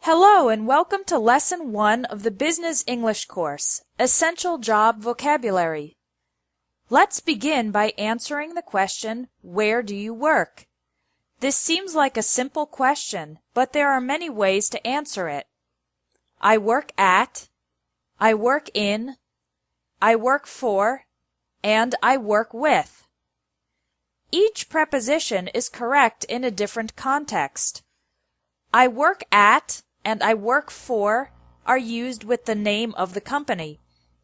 Hello and welcome to Lesson 1 of the Business English course, Essential Job Vocabulary. Let's begin by answering the question, where do you work? This seems like a simple question, but there are many ways to answer it. I work at, I work in, I work for, and I work with. Each preposition is correct in a different context. I work at and I work for are used with the name of the company.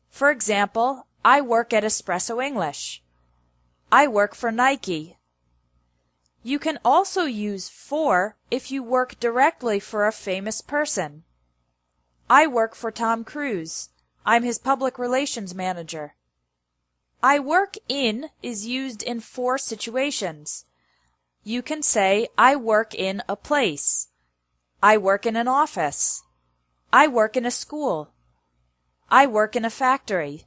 For example, I work at Espresso English. I work for Nike. You can also use for if you work directly for a famous person. I work for Tom Cruise. I'm his public relations manager. I work in is used in 4 situations. You can say, I work in a place. I work in an office. I work in a school. I work in a factory.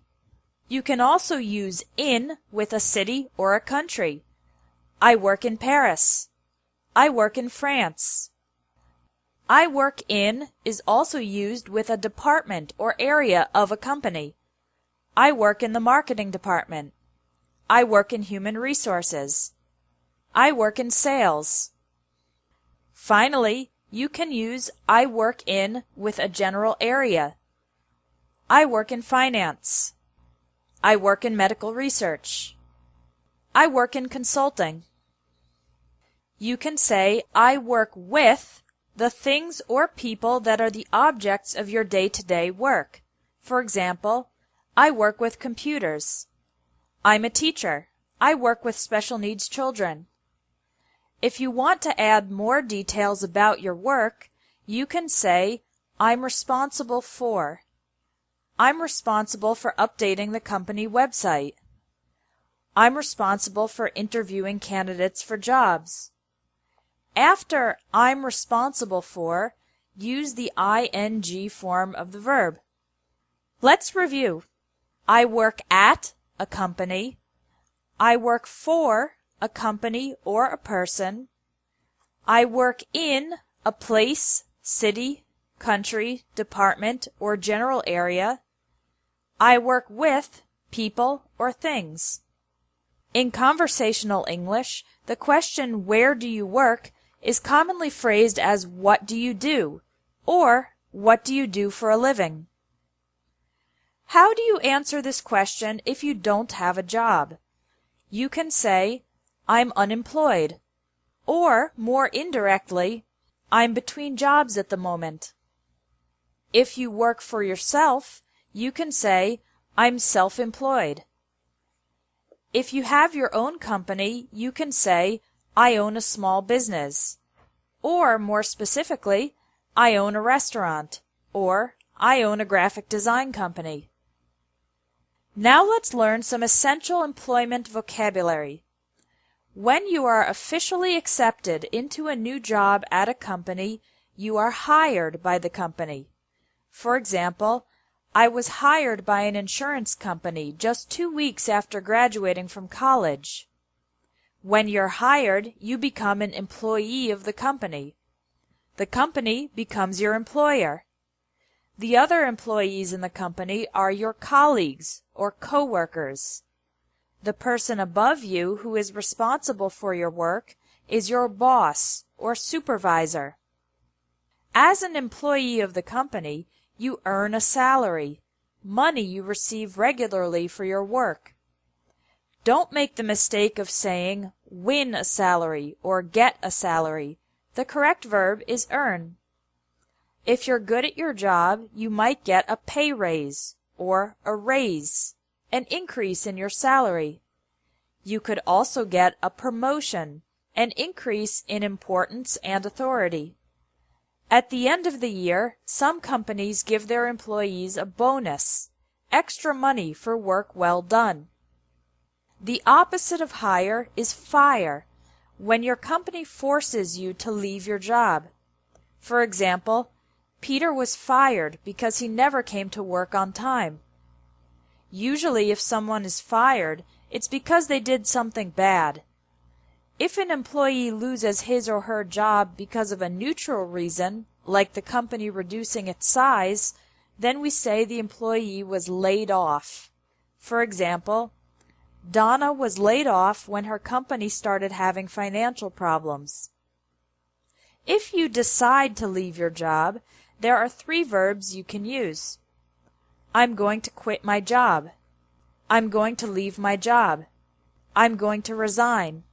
You can also use in with a city or a country. I work in Paris. I work in France. I work in is also used with a department or area of a company. I work in the marketing department. I work in human resources. I work in sales. Finally, you can use I work in with a general area. I work in finance. I work in medical research. I work in consulting. You can say I work with the things or people that are the objects of your day-to-day work. For example, I work with computers. I'm a teacher. I work with special needs children. If you want to add more details about your work, you can say, I'm responsible for. I'm responsible for updating the company website. I'm responsible for interviewing candidates for jobs. After I'm responsible for, use the ing form of the verb. Let's review. I work at a company. I work for a company or a person. I work in a place, city, country, department, or general area. I work with people or things. In conversational English, the question where do you work is commonly phrased as what do you do or what do you do for a living. How do you answer this question if you don't have a job? You can say, I'm unemployed, or more indirectly, I'm between jobs at the moment. If you work for yourself, you can say, I'm self-employed. If you have your own company, you can say, I own a small business. Or, more specifically, I own a restaurant, or I own a graphic design company. Now let's learn some essential employment vocabulary. When you are officially accepted into a new job at a company, you are hired by the company. For example, I was hired by an insurance company just 2 weeks after graduating from college. When you're hired, you become an employee of the company. The company becomes your employer. The other employees in the company are your colleagues or coworkers. The person above you who is responsible for your work is your boss or supervisor. As an employee of the company, you earn a salary, money you receive regularly for your work. Don't make the mistake of saying win a salary or get a salary. The correct verb is earn. If you're good at your job, you might get a pay raise or a raise, an increase in your salary. You could also get a promotion, an increase in importance and authority. At the end of the year, some companies give their employees a bonus, extra money for work well done. The opposite of hire is fire, when your company forces you to leave your job. For example, Peter was fired because he never came to work on time. Usually if someone is fired, it's because they did something bad. If an employee loses his or her job because of a neutral reason, like the company reducing its size, then we say the employee was laid off. For example, Donna was laid off when her company started having financial problems. If you decide to leave your job, there are 3 verbs you can use. I'm going to quit my job. I'm going to leave my job. I'm going to resign.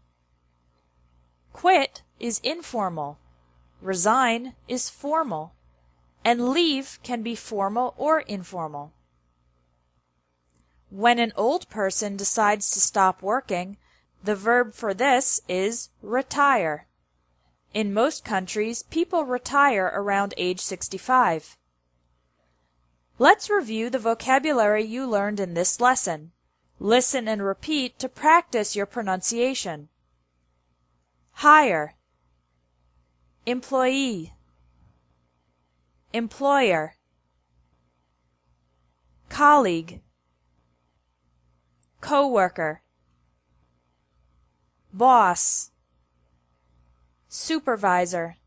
Quit is informal. Resign is formal. And leave can be formal or informal. When an old person decides to stop working, the verb for this is retire. In most countries, people retire around age 65. Let's review the vocabulary you learned in this lesson. Listen and repeat to practice your pronunciation. Hire, employee, employer, colleague, coworker, boss, supervisor,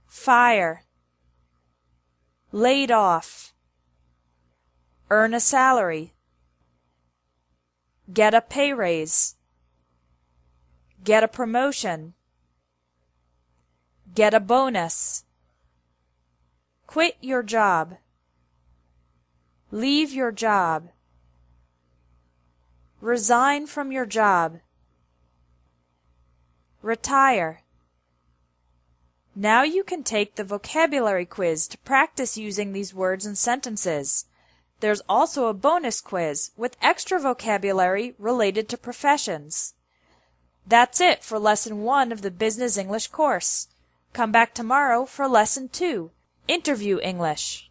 fire, laid off, earn a salary, get a pay raise, get a promotion, get a bonus, quit your job, leave your job, resign from your job, retire. Now you can take the vocabulary quiz to practice using these words and sentences. There's also a bonus quiz with extra vocabulary related to professions. That's it for Lesson 1 of the Business English course. Come back tomorrow for Lesson 2, Interview English.